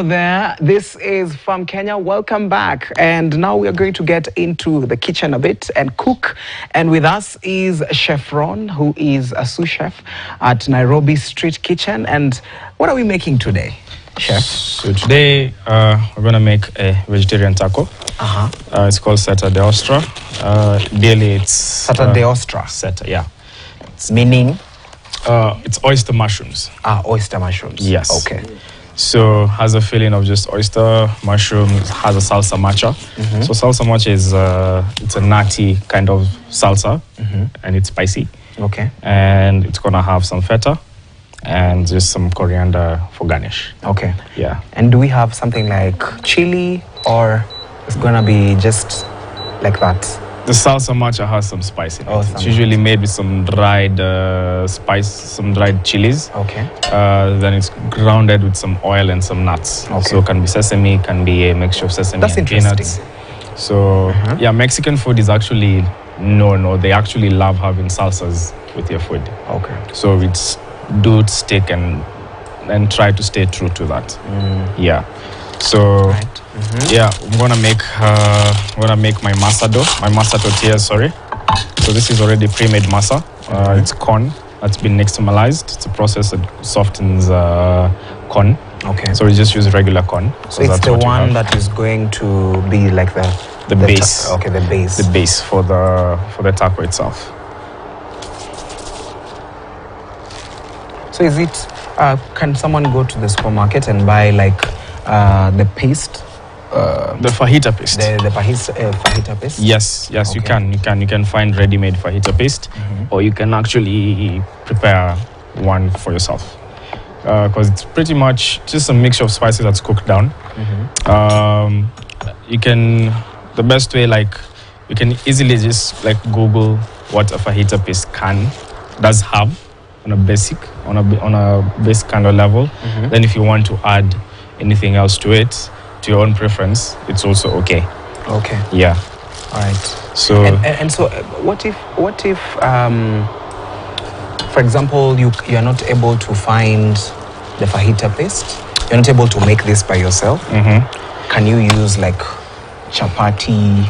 There, this is from Kenya. Welcome back. And now we are going to get into the kitchen a bit and cook. And with us is Chef Ron, who is a sous chef at Nairobi Street Kitchen. And what are we making today, Chef? So today we're going to make a vegetarian taco. It's called Seta de Ostra. Daily it's... Seta de Ostra? Seta, yeah. It's meaning? It's oyster mushrooms. Oyster mushrooms. Yes. Okay. So has a feeling of just oyster mushrooms, has a salsa matcha. So salsa matcha is it's a nutty kind of salsa, and it's spicy. Okay. And it's gonna have some feta and just some coriander for garnish. Okay. Yeah. And do we have something like chili, or it's gonna be just like that? The salsa matcha has some spice in it. It's usually made with some dried some dried chilies. Okay. Then it's grounded with some oil and some nuts. Okay. So it can be sesame, can be a mixture of sesame and peanuts. So yeah, Mexican food is actually they actually love having salsas with their food. Okay. So it's do stick and try to stay true to that. Yeah. So yeah, I'm gonna make my masa dough, my masa tortillas. Sorry. So this is already pre-made masa. It's corn that's been nixtamalized. It's a process that softens corn. Okay. So we just use regular corn. So it's the one that is going to be like the base. Okay, the base. The base for the taco itself. So is it? Can someone go to the supermarket and buy like the paste? The fajita paste. The fajita paste? Yes, okay. You can find ready-made fajita paste, or you can actually prepare one for yourself. Because it's pretty much just a mixture of spices that's cooked down. The best way, like, you can easily just like Google what a fajita paste does have on a basic kind of level. Then if you want to add anything else to it, to your own preference, it's also okay. Okay. Yeah. All right. So and so, what if for example, you are not able to find the fajita paste? You're not able to make this by yourself. Can you use like chapati?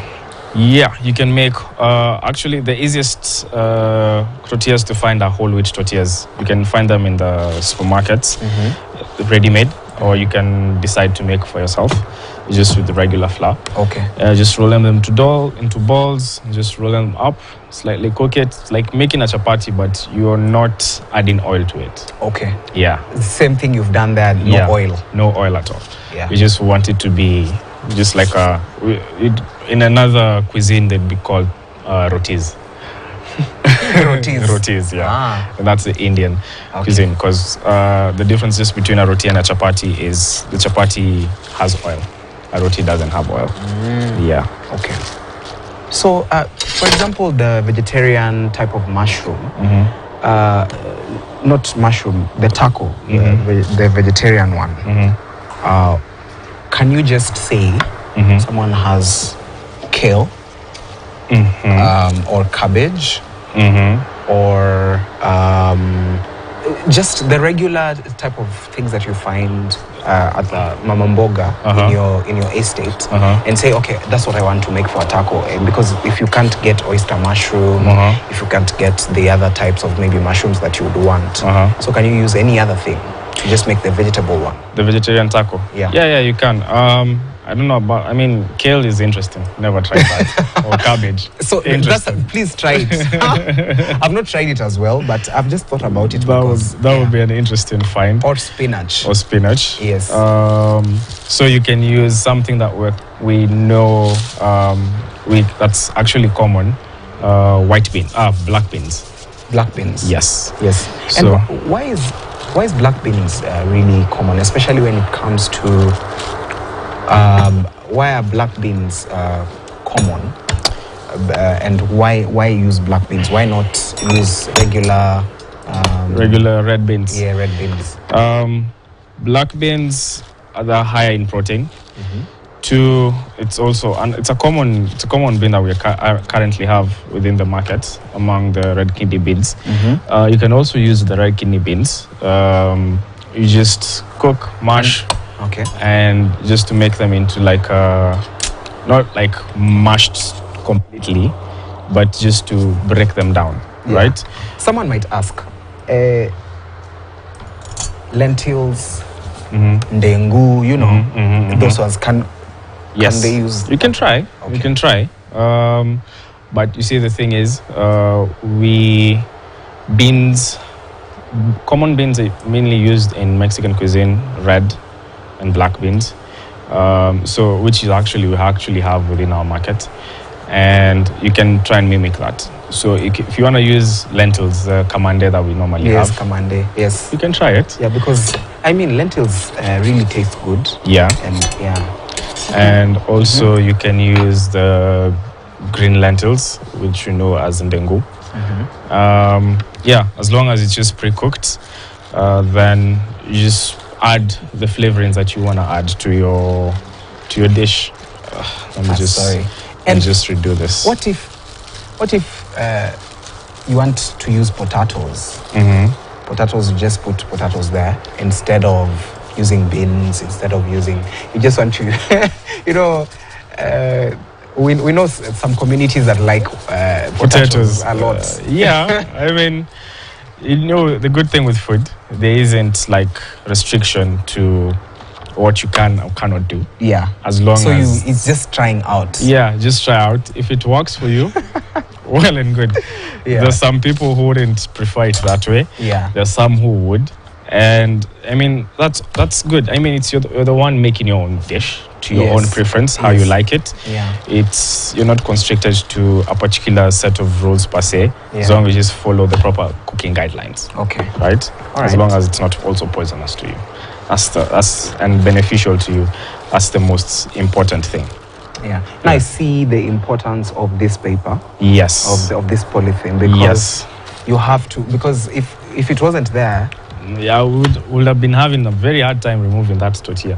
Yeah, you can make. Actually, the easiest tortillas to find are whole wheat tortillas. You can find them in the supermarkets, ready-made. Or you can decide to make for yourself, just with the regular flour. Okay. Just rolling them into balls, just roll them up, slightly cook it. It's like making a chapati, but you're not adding oil to it. Okay. Yeah. Same thing you've done there, no oil. No oil at all. Yeah. We just want it to be just like in another cuisine they'd be called rotis. Rotis, yeah. And that's the Indian cuisine, because the difference just between a roti and a chapati is the chapati has oil, a roti doesn't have oil. Yeah. Okay. So, for example, the vegetarian type of mushroom, not mushroom, the taco, the vegetarian one, can you just say someone has kale or cabbage, or just the regular type of things that you find at the Mama Mboga in your estate, and say, okay, that's what I want to make for a taco. Because if you can't get oyster mushroom, if you can't get the other types of maybe mushrooms that you would want, so can you use any other thing to just make the vegetable one? The vegetarian taco? Yeah, you can. I don't know about, kale is interesting. Never tried that. Or cabbage. So please try it. I've not tried it as well, but I've just thought about it. That would be an interesting find. Or spinach. Yes. So you can use something that we know that's actually common. White beans. Black beans. Black beans. Yes. So, and why is black beans really common, especially when it comes to why are black beans common, and why use black beans? Why not use regular red beans? Yeah, red beans. Black beans are higher in protein. Two, it's a common bean that we currently have within the market among the red kidney beans. You can also use the red kidney beans. You just cook, mash. Okay. And just to make them into like not like mashed completely, but just to break them down, right? Someone might ask, lentils, ndengu, you know, those ones can they use? You can try. Okay. You can try. But you see, the thing is, common beans are mainly used in Mexican cuisine, red and black beans. So which we actually have within our market, and you can try and mimic that. So if you want to use lentils, the kamande that we normally have. Yes, kamande. Yes. You can try it. Yeah, because I mean lentils really taste good. Yeah. And also you can use the green lentils, which you know as ndengu. As long as it's just pre-cooked, then you just add the flavorings that you want to add to your dish. Let me just redo this. What if you want to use potatoes? Potatoes, you just put potatoes there instead of using beans, you just want to you know, we know some communities that like potatoes a lot. I mean, you know, the good thing with food, there isn't like restriction to what you can or cannot do. Yeah. As long as it's just trying out. Yeah, just try out. If it works for you, well and good. Yeah. There's some people who wouldn't prefer it that way. Yeah. There's some who would. And I mean, that's good. I mean, it's you're the one making your own dish to your own preference, how you like it. Yeah. You're not constricted to a particular set of rules per se, as long as you just follow the proper cooking guidelines. Okay. Right? As long as it's not also poisonous to you. That's and beneficial to you. That's the most important thing. Yeah. Now I see the importance of this paper. Yes. Of this polythene, because you have to, because if it wasn't there, yeah, we would have been having a very hard time removing that tortilla.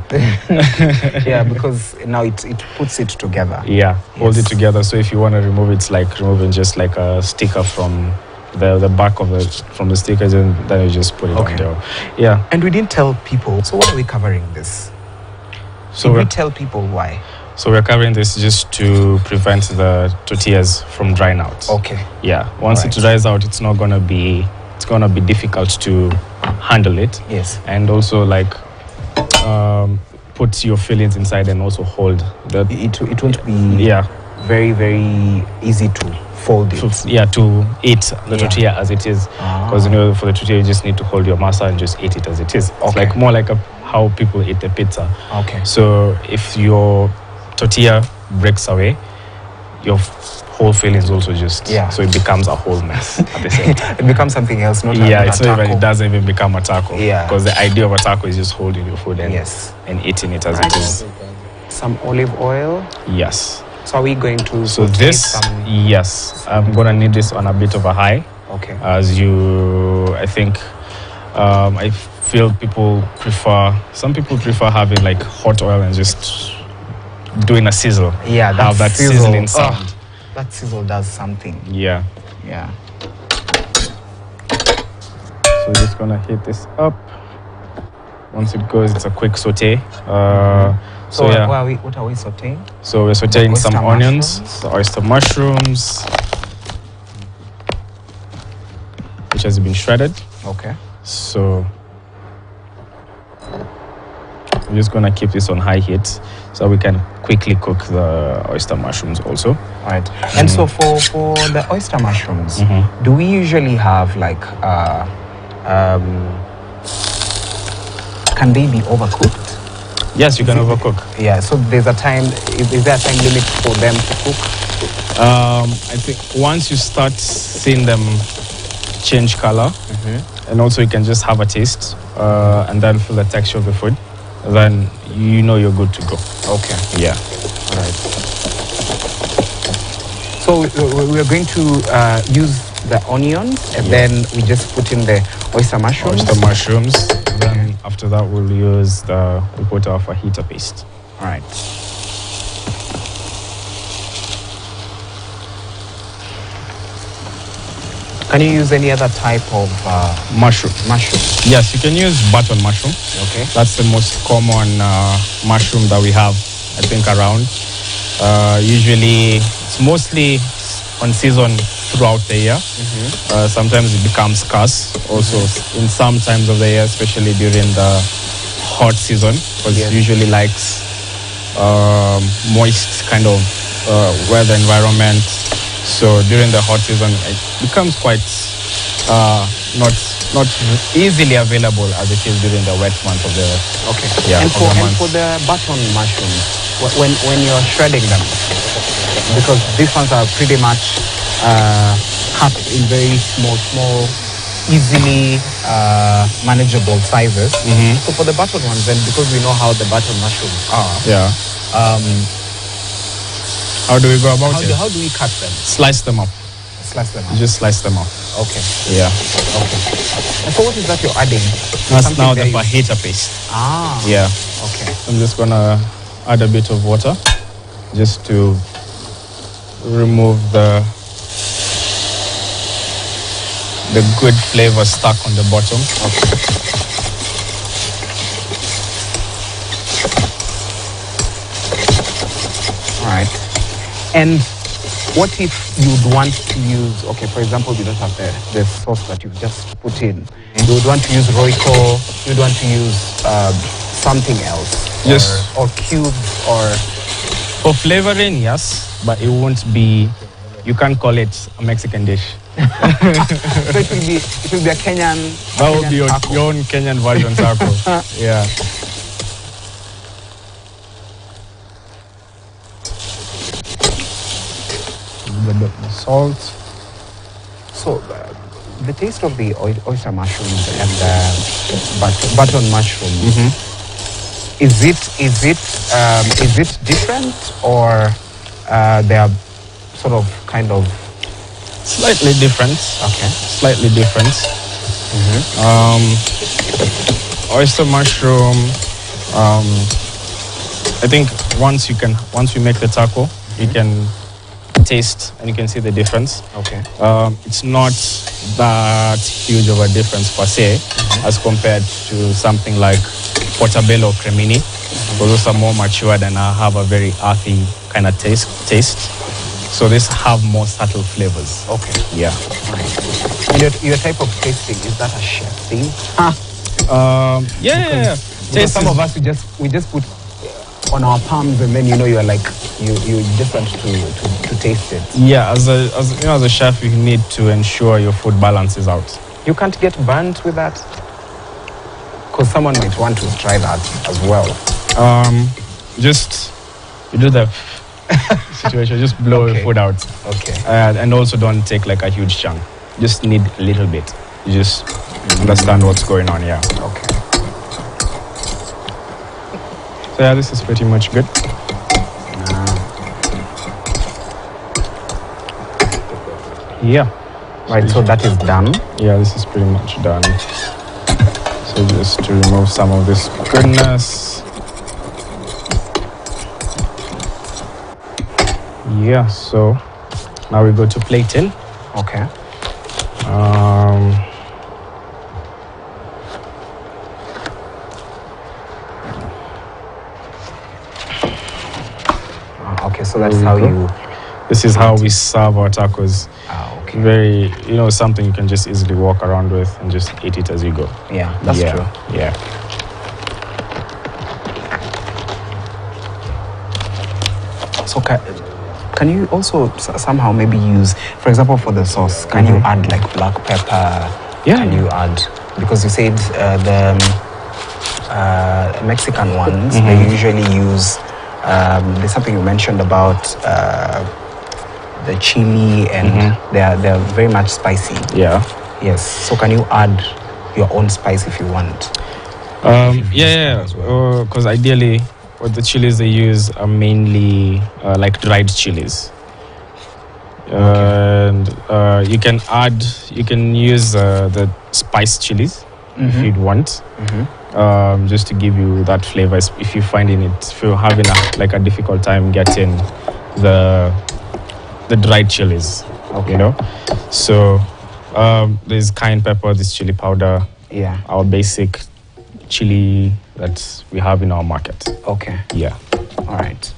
Yeah, because now it puts it together. Yeah, holds it together. So if you want to remove it, it's like removing just like a sticker from the back of from the stickers, and then you just put it on there. Yeah. And we didn't tell people. So why are we covering this? So we tell people why. So we're covering this just to prevent the tortillas from drying out. Okay. Yeah. Once it dries out, it's gonna be difficult to handle it. Yes. And also like put your fillings inside and also hold the. It won't be very, very easy to fold it. To eat the tortilla as it is, because you know, for the tortilla you just need to hold your masa and just eat it as it is. It's like more like how people eat the pizza. Okay. So if your tortilla breaks away, your whole fillings also just so it becomes a whole mess at the same time. It becomes something else, not it doesn't even become a taco. Yeah. Because the idea of a taco is just holding your food and eating it as it is. Some olive oil. Yes. So are we going to I'm gonna need this on a bit of a high. Okay. As I think I feel some people prefer having like hot oil and just doing a sizzle. Yeah, have that sizzling sound. That sizzle does something. Yeah. Yeah. So we're just gonna heat this up. Once it goes, it's a quick saute. What are we sauteing? So we're sauteing some onions, the oyster mushrooms, which has been shredded. Okay. So we're just gonna keep this on high heat so we can quickly cook the oyster mushrooms also. All right. And so for the oyster mushrooms, do we usually have like can they be overcooked? Yes, you can overcook. Yeah. So is there a time limit for them to cook? I think once you start seeing them change color, and also you can just have a taste, and then feel the texture of the food, then you know you're good to go. Okay. Yeah. All right. So we're going to use the onions, and then we just put in the oyster mushrooms. Then after that we'll put our fajita paste. All right. Can you use any other type of mushroom? Yes, you can use button mushroom. Okay. That's the most common mushroom that we have, I think, around. Usually, it's mostly on season throughout the year. Sometimes it becomes scarce also in some times of the year, especially during the hot season, because it usually likes moist kind of weather environment. So during the hot season, it becomes quite not easily available as it is during the wet month of the and for the button mushrooms, when you're shredding them, because these ones are pretty much cut in very small, easily manageable sizes. So for the button ones, then because we know how the button mushrooms are, how do we go about it? How do we cut them? Slice them up. You just slice them up. Okay. Yeah. Okay. And so what is that you're adding? That's now the fajita paste. Yeah. Okay. I'm just gonna add a bit of water just to remove the good flavor stuck on the bottom. All right. And what if you'd want to use, for example, you don't have the sauce that you've just put in. You would want to use Royco, you'd want to use something else. Or cubes or... For flavoring, yes, but it won't be, you can't call it a Mexican dish. So it will be a Kenyan. That would be your own Kenyan version taco. Yeah. A bit more salt. So the taste of the oyster mushrooms and the button mushrooms, is it different, or they are sort of kind of slightly different? Okay. Slightly different. Oyster mushroom. I think once we make the taco, you can taste and you can see the difference. Okay. It's not that huge of a difference per se as compared to something like portobello cremini. Those are more matured and have a very earthy kind of taste. So these have more subtle flavors. Okay. Yeah. And your type of tasting, is that a chef thing? Yeah. Because some of us we just put on our palms, and then you're like you just want to taste it. Yeah, as a chef, you need to ensure your food balances out. You can't get burnt with that, because someone might want to try that as well. Just you do the situation, just blow your food out. Okay. And also don't take like a huge chunk. Just need a little bit. You just understand what's going on. Yeah. Okay. So yeah, this is pretty much good. Yeah. Right, so that is done. Yeah, this is pretty much done. So just to remove some of this goodness. Yeah, so now we go to plating. Okay. Okay, so that's how you... This is how we serve our tacos. Okay. Very, something you can just easily walk around with and just eat it as you go. Yeah, that's true. Yeah. So can you also somehow maybe use, for example, for the sauce, can you add like black pepper? Yeah. Can you add, because you said the Mexican ones, they usually use, there's something you mentioned about the chili, and they're very much spicy. Yeah. Yes. So can you add your own spice if you want? Because ideally, what the chilies they use are mainly like dried chilies. And you can use the spiced chilies if you'd want, just to give you that flavor. If you're having a difficult time getting the dried chilies, So There's cayenne pepper, there's chili powder. Yeah. Our basic chili that we have in our market. Okay. Yeah. All right.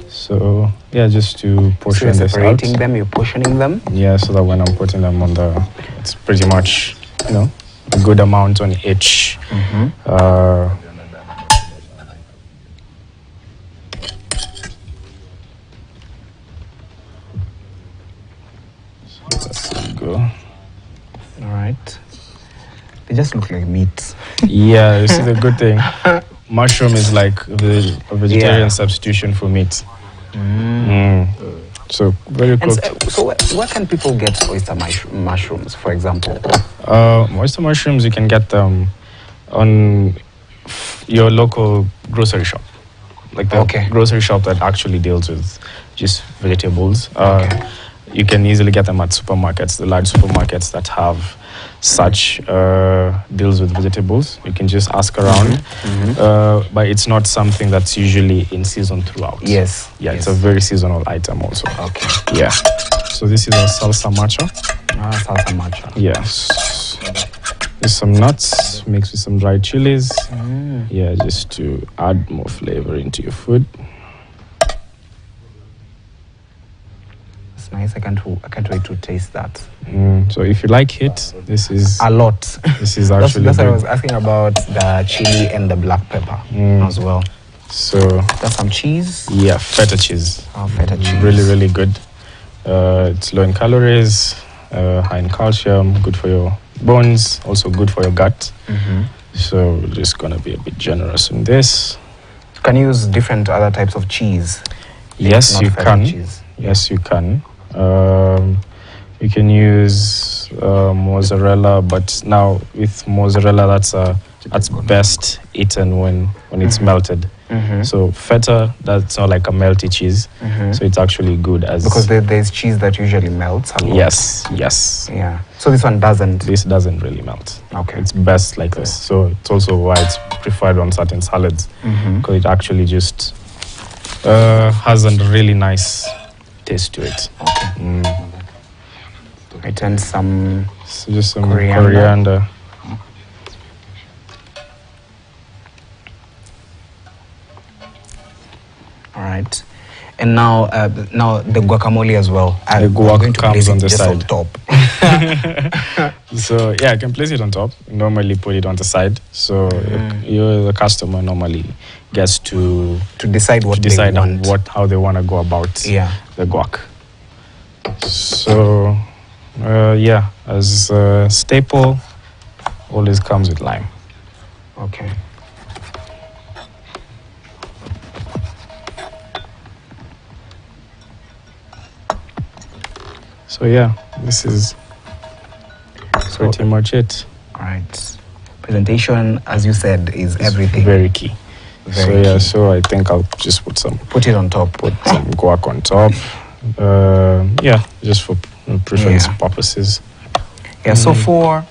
So yeah, just to portion this out. Separating them, you're portioning them. Yeah, so that when I'm putting them on it's pretty much, a good amount on each. Go. All right. They just look like meat. Yeah, you see the good thing. Mushroom is like a vegetarian substitution for meat. So very cooked. So where can people get oyster mushrooms, for example? Oyster mushrooms, you can get them on your local grocery shop. Like the grocery shop that actually deals with just vegetables. You can easily get them at supermarkets, the large supermarkets that have such deals with vegetables. You can just ask around, but it's not something that's usually in season throughout. Yes. Yeah, it's a very seasonal item also. Okay. Yeah. So this is our salsa matcha. Salsa matcha. Yes. There's some nuts mixed with some dried chilies. Yeah, just to add more flavor into your food. Nice. I can't wait to taste that. So if you like it, this is a lot. This is actually that's what I was asking about, the chili and the black pepper as well. So that's some cheese. Yeah, feta cheese. Oh, feta cheese. Really, really good. It's low in calories, high in calcium, good for your bones, also good for your gut. So we're just gonna be a bit generous in this. Can you use different other types of cheese? Yes, you can. Cheese. Yes, you can. You can use mozzarella, but now with mozzarella, that's best eaten when it's melted. So feta, that's not like a melty cheese, so it's actually good as because there's cheese that usually melts a lot. Yes. Yeah. So this one doesn't. This doesn't really melt. Okay. It's best like this. So it's also why it's preferred on certain salads, because it actually just has a really nice taste to it. Okay. I turn some coriander. All right. And now the guacamole as well. The guac comes on the side. On top. So yeah, I can place it on top. Normally put it on the side. So the customer normally gets to decide how they want to go about the guac. So as a staple, always comes with lime. Okay. So yeah, this is pretty much it. All right. Presentation, as you said, is everything. Very key. So I think I'll just put it on top. Put some guac on top. Just for preference purposes. Yeah. So for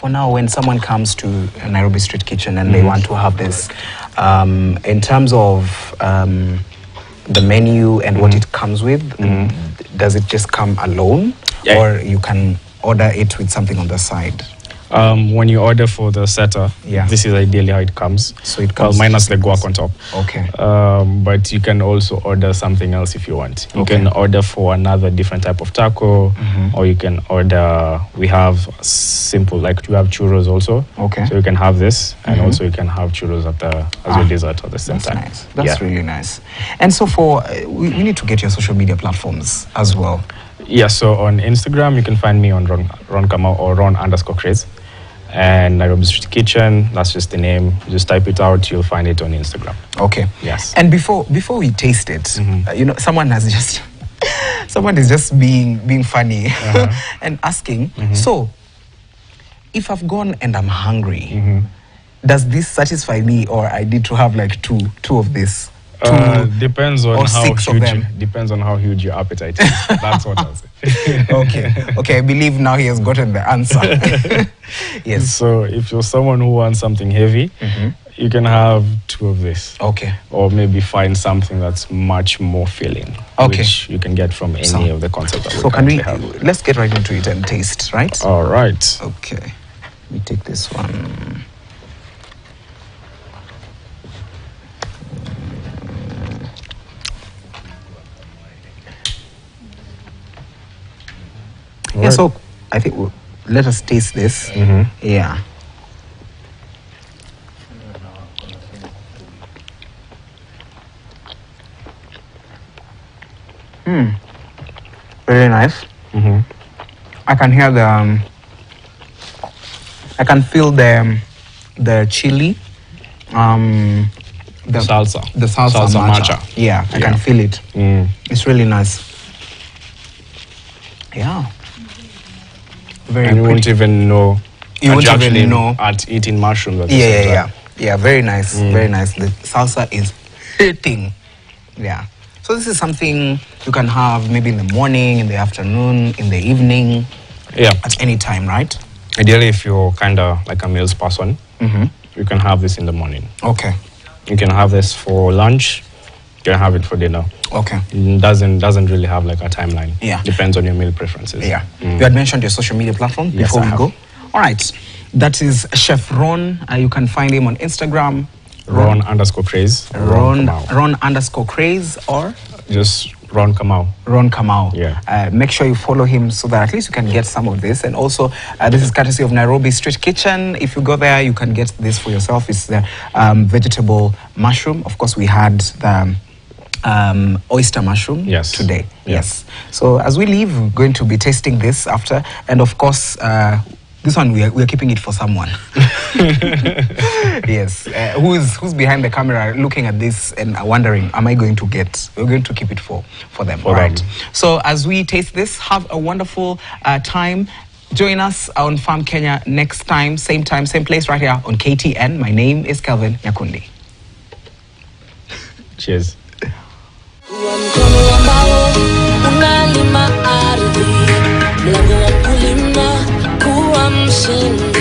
now, when someone comes to a Nairobi Street Kitchen and they want to have this, in terms of the menu and what it comes with, does it just come alone, or you can order it with something on the side? When you order for the setter, this is ideally how it comes. So it comes minus the guac on top. Okay. But you can also order something else if you want. You can order for another different type of taco, or you can order. We have simple, like we have churros also. Okay. So you can have this, and also you can have churros as your dessert at the same time. Nice. That's really nice. And so we need to get your social media platforms as well. Yeah, so on Instagram, you can find me on Ron Kamau or Ron_Craze. And Nairobi Street Kitchen, that's just the name. Just type it out, you'll find it on Instagram. Okay. Yes. And before we taste it, someone is just being funny and asking, so if I've gone and I'm hungry, does this satisfy me, or I need to have like two of this? Depends on how huge your appetite is. That's what I'll say. Okay. I believe now he has gotten the answer. Yes. So if you're someone who wants something heavy, You can have 2 of this. Okay. Or maybe find something that's much more filling. Okay. Which you can get from any of the concepts that so can we have. Let's get right into it and taste, right? All right. Okay. Let me take this one. Yeah, so I think let us taste this. Yeah. Very nice. I can hear I can feel the chili, the salsa. The salsa matcha. Yeah, I can feel it. It's really nice. Yeah. Very. And you won't even know. You won't even know at eating mushroom. Yeah. Very nice. Very nice. The salsa is hitting. Yeah. So this is something you can have maybe in the morning, in the afternoon, in the evening. Yeah. At any time, right? Ideally, if you're kind of like a meals person, you can have this in the morning. Okay. You can have this for lunch. You can have it for dinner. Okay. It doesn't really have like a timeline. Yeah. Depends on your meal preferences. Yeah. You had mentioned your social media platform before we go. All right. That is Chef Ron. You can find him on Instagram. Ron_craze. Ron_craze or? Just Ron Kamau. Ron Kamau. Yeah. Make sure you follow him so that at least you can get some of this. And also, this is courtesy of Nairobi Street Kitchen. If you go there, you can get this for yourself. It's the vegetable mushroom. Of course, we had the oyster mushroom today. Yes. So as we leave, we're going to be tasting this after. And of course, this one we are keeping it for someone. Yes. Who's behind the camera looking at this and wondering, am I going to get? We're going to keep it for them. All right. So as we taste this, have a wonderful time. Join us on Farm Kenya next time, same place, right here on KTN. My name is Kelvin Nyakundi. Cheers. Unalima ardhi, mlango wa kulima kuwa mshindi.